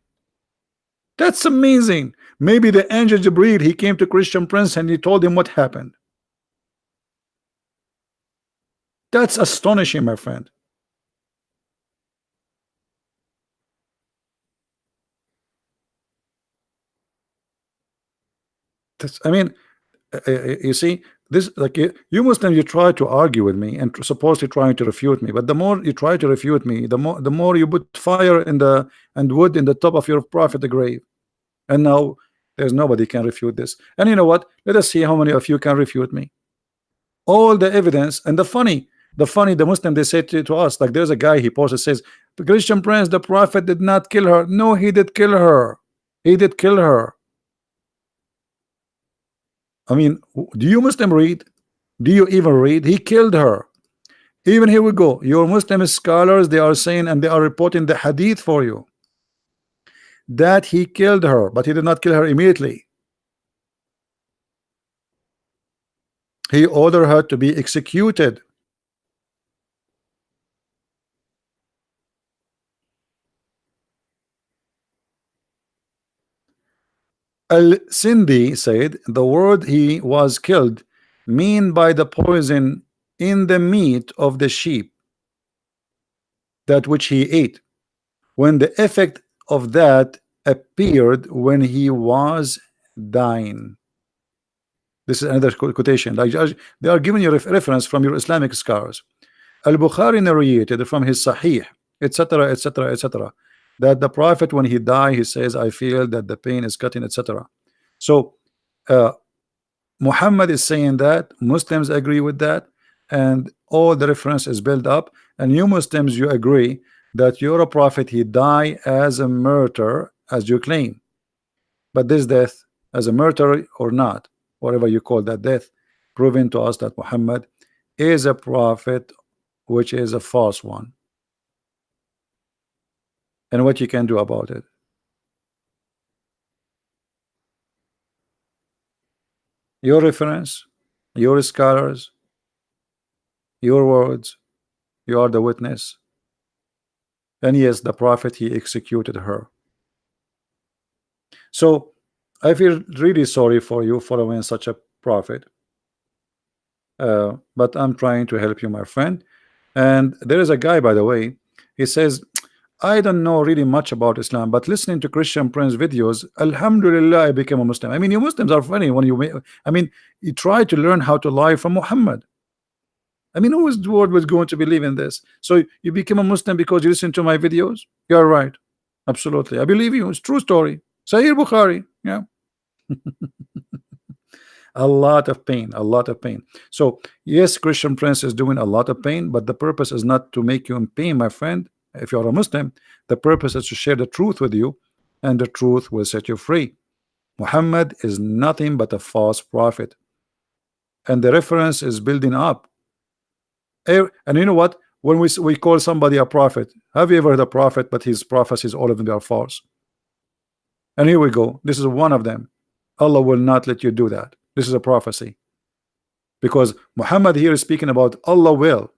That's amazing. Maybe the angel Jibreel, he came to Christian Prince and he told him what happened. That's astonishing, my friend. I mean, you see, this, like, you Muslims, you try to argue with me and supposedly trying to refute me, but the more you try to refute me, the more you put fire in and wood in the top of your prophet the grave. And now there's nobody can refute this. And you know what? Let us see how many of you can refute me. All the evidence. And the Muslim, they say to us, like, there's a guy he posted, says, Christian Prince, the prophet did not kill her. No, he did kill her. He did kill her. I mean, do you Muslim read? Do you even read? He killed her. Even here we go. Your Muslim scholars, they are saying and they are reporting the hadith for you that he killed her, but he did not kill her immediately. He ordered her to be executed. Al-Sindi said the word he was killed mean by the poison in the meat of the sheep that which he ate, when the effect of that appeared when he was dying. This is another quotation. Like they are giving you reference from your Islamic scholars. Al-Bukhari narrated from his Sahih, etc., etc., etc., that the Prophet, when he died, he says, I feel that the pain is cutting, etc. So Muhammad is saying that, Muslims agree with that, and all the reference is built up, and you Muslims, you agree that your prophet, he died as a martyr, as you claim. But this death, as a martyr or not, whatever you call that death, proving to us that Muhammad is a prophet, which is a false one. And what you can do about it? Your reference, your scholars, your words, you are the witness. And yes, the prophet, he executed her. So I feel really sorry for you following such a prophet, but I'm trying to help you, my friend. And there is a guy, by the way, he says, I don't know really much about Islam, but listening to Christian Prince videos, Alhamdulillah, I became a Muslim. I mean, you Muslims are funny when you try to learn how to lie from Muhammad. I mean, who is the world was going to believe in this? So you became a Muslim because you listen to my videos? You're right. Absolutely. I believe you. It's true story. Sahih Bukhari. Yeah. A lot of pain, a lot of pain. So yes, Christian Prince is doing a lot of pain, but the purpose is not to make you in pain, my friend. If you are a Muslim, the purpose is to share the truth with you, and the truth will set you free. Muhammad is nothing but a false prophet, and the reference is building up. And you know what? When we call somebody a prophet, have you ever heard a prophet but his prophecies, all of them, they are false? And here we go. This is one of them. Allah will not let you do that. This is a prophecy, because Muhammad here is speaking about Allah will,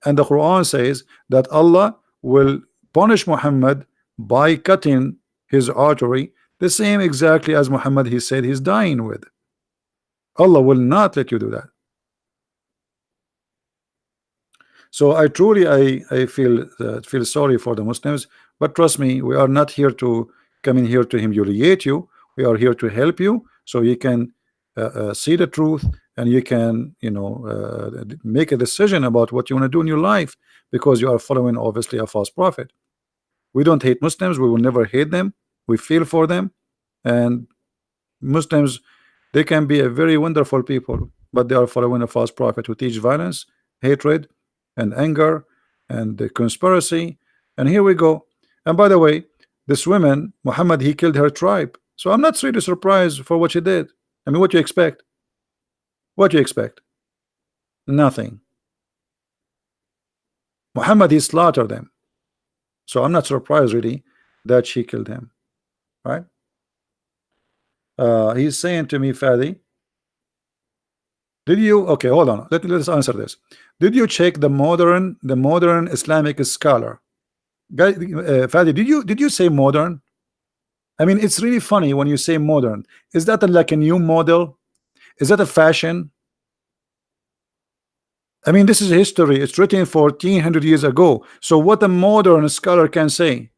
and the Quran says that Allah will punish Muhammad by cutting his artery, the same exactly as Muhammad he said he's dying with. Allah will not let you do that. So I truly I feel sorry for the Muslims, but trust me, we are not here to come in here to humiliate you. We are here to help you, so you can see the truth, and you can make a decision about what you want to do in your life, because you are following obviously a false prophet. We don't hate Muslims. We will never hate them. We feel for them, and Muslims, they can be a very wonderful people, but they are following a false prophet who teach violence, hatred, and anger, and the conspiracy. And here we go. And by the way, this woman, Muhammad, he killed her tribe. So I'm not really surprised for what she did. I mean, what do you expect? What do you expect? Nothing. Muhammad, he slaughtered them. So I'm not surprised really that she killed him. Right? He's saying to me, Fadi, did you, okay, hold on, let's answer this. Did you check the modern Islamic scholar? Guy, Fadi, did you say modern? I mean, it's really funny when you say modern. Is that like a new model? Is that a fashion? I mean, this is history. It's written 1400 years ago. So what a modern scholar can say.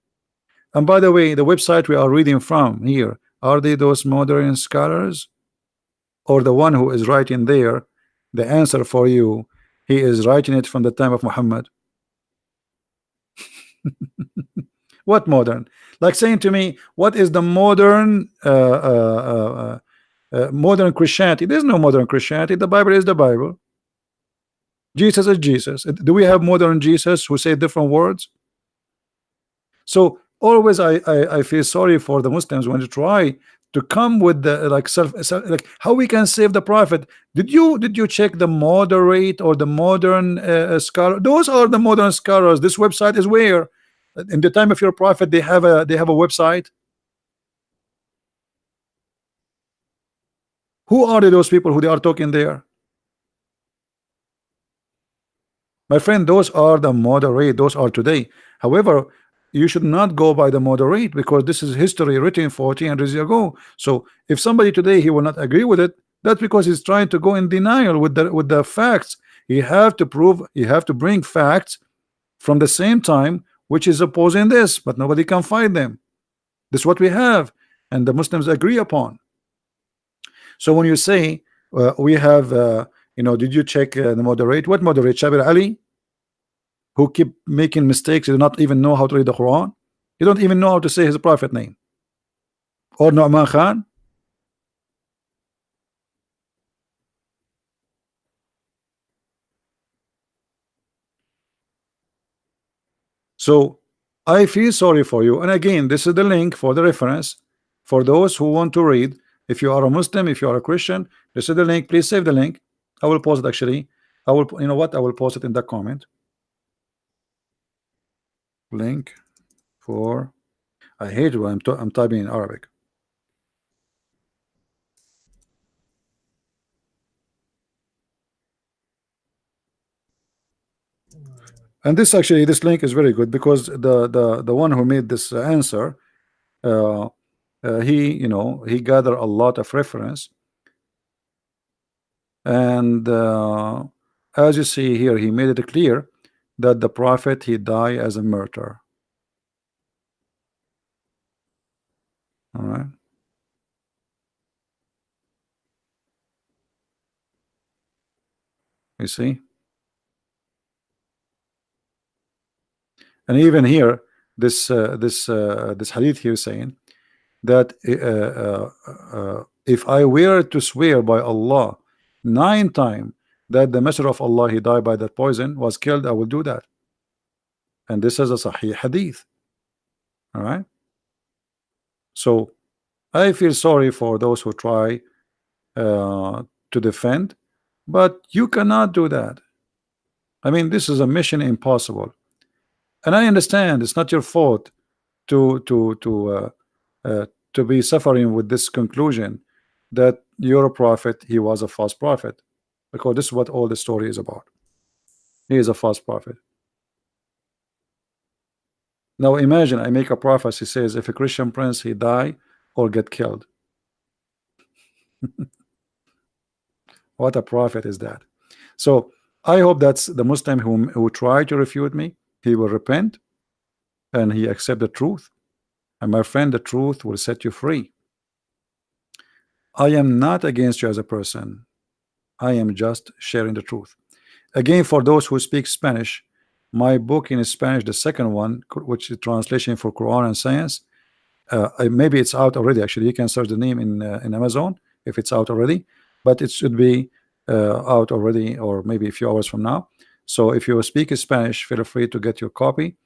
And by the way, the website we are reading from here, are they those modern scholars? Or the one who is writing there, the answer for you, he is writing it from the time of Muhammad? What modern? Like saying to me, what is the modern modern Christianity? There's no modern Christianity. The Bible is the Bible. Jesus is Jesus. Do we have modern Jesus who say different words? So always I feel sorry for the Muslims when they try to come with the like like how we can save the prophet. Did you check the moderate or the modern scholar? Those are the modern scholars. This website is where in the time of your prophet they have a website. Who are those people who they are talking there? My friend, those are the moderate, those are today. However, you should not go by the moderate because this is history written 1400 years ago. So if somebody today he will not agree with it, that's because he's trying to go in denial with the facts. He have to prove, he have to bring facts from the same time which is opposing this, but nobody can find them. This is what we have, and the Muslims agree upon. So when you say we have did you check the moderate? What moderate? Shabir Ali, who keep making mistakes. You do not even know how to read the Quran. You don't even know how to say his prophet name. Or Nu'man Khan. So I feel sorry for you. And again, this is the link for the reference for those who want to read. If you are a Muslim, if you are a Christian, this is the link. Please save the link. I will post it actually. I will, you know what? I will post it in the comment. Link for. I hate it when I'm typing in Arabic. And this link is very good because the one who made this answer, he gathered a lot of reference, and as you see here, he made it clear that the prophet he died as a martyr. All right. You see, and even here, this hadith here saying that if I were to swear by Allah 9 times that the messenger of Allah he died by that poison, was killed, I will do that. And this is a Sahih hadith. All right. So I feel sorry for those who try to defend, but you cannot do that. I mean, this is a mission impossible, and I understand it's not your fault to be suffering with this conclusion that your prophet he was a false prophet, because this is what all the story is about. He is a false prophet. Now imagine I make a prophecy says if a Christian prince he die or get killed. What a prophet is that? So I hope that's the Muslim who tried to refute me, he will repent and he accept the truth. And my friend, the truth will set you free. I am not against you as a person. I am just sharing the truth. Again, for those who speak Spanish, my book in Spanish, the second one, which is translation for Quran and Science, maybe it's out already. Actually, you can search the name in Amazon if it's out already, but it should be out already, or maybe a few hours from now. So if you speak Spanish, feel free to get your copy.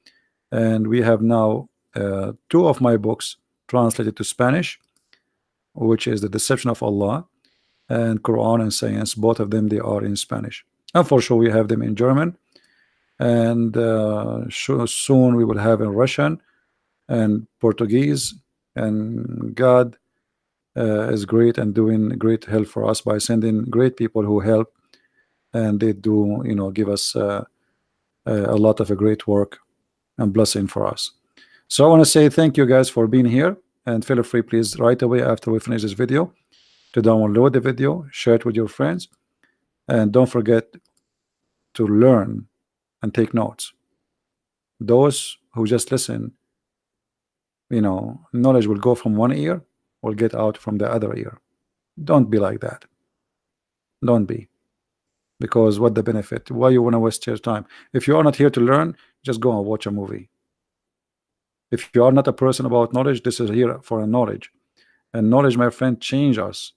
And we have now 2 of my books translated to Spanish, which is The Deception of Allah and Quran and Science. Both of them, they are in Spanish, and for sure we have them in German, and soon we will have in Russian and Portuguese. And God is great and doing great help for us by sending great people who help, and they do give us a lot of a great work and blessing for us. So I want to say thank you guys for being here, and feel free please right away after we finish this video to download the video, share it with your friends, and don't forget to learn and take notes. Those who just listen, knowledge will go from one ear, will get out from the other ear. Don't be like that. Don't be, because what the benefit? Why you want to waste your time? If you are not here to learn, just go and watch a movie. If you are not a person about knowledge, this is here for a knowledge. And knowledge, my friend, change us.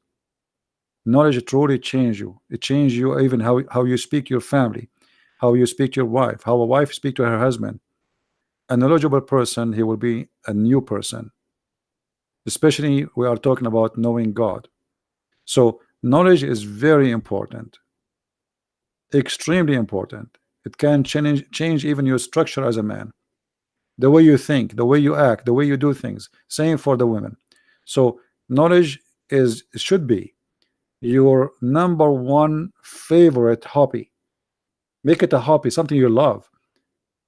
Knowledge truly change you. It changes you, even how you speak to your family, how you speak to your wife, how a wife speak to her husband. A knowledgeable person, he will be a new person. especially we are talking about knowing God. So knowledge is very important, extremely important. It can change even your structure as a man, the way you think, the way you act, the way you do things. Same for the women. So knowledge should be your number one favorite hobby. Make it a hobby, something you love,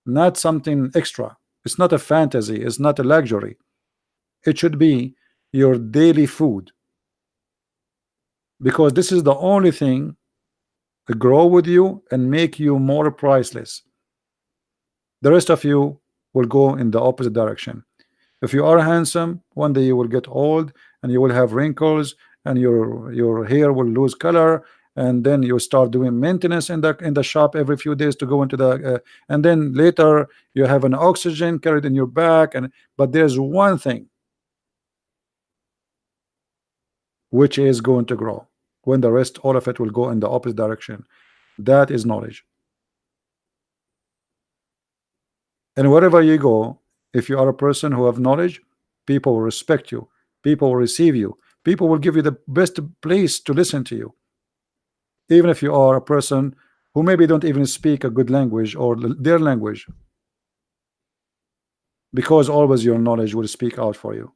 not something extra. It's not a fantasy, it's not a luxury. It should be your daily food, because this is the only thing to grow with you and make you more priceless. The rest of you will go in the opposite direction. If you are handsome, one day you will get old and you will have wrinkles and your hair will lose color, and then you start doing maintenance in the shop every few days to go into the and then later you have an oxygen carried in your back. And but there's one thing which is going to grow when the rest, all of it, will go in the opposite direction. That is knowledge. And wherever you go, if you are a person who have knowledge, people will respect you, people will receive you, people will give you the best place to listen to you, even if you are a person who maybe don't even speak a good language or their language, because always your knowledge will speak out for you.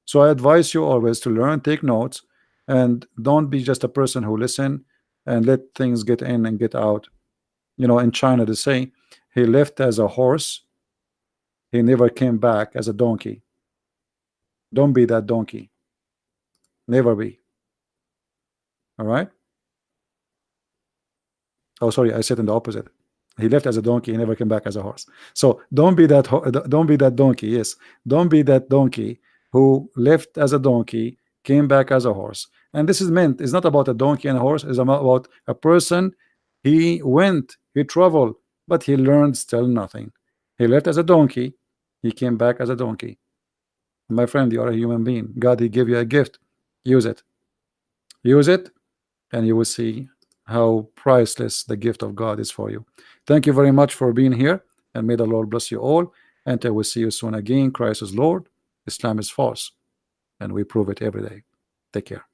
So I advise you always to learn, take notes, and don't be just a person who listen and let things get in and get out. You know, in China they say he left as a horse, he never came back as a donkey. Don't be that donkey. Never be. All right. Oh, sorry, I said in the opposite. He left as a donkey, he never came back as a horse. So don't be that don't be that donkey. Yes, don't be that donkey who left as a donkey, came back as a horse. And this is meant, it's not about a donkey and a horse, it's about a person. He went, he traveled, but he learned still nothing. He left as a donkey, he came back as a donkey. My friend, you are a human being. God, he gave you a gift. Use it. Use it, and you will see how priceless the gift of God is for you. Thank you very much for being here, and may the Lord bless you all. And I will see you soon again. Christ is Lord, Islam is false, and we prove it every day. Take care.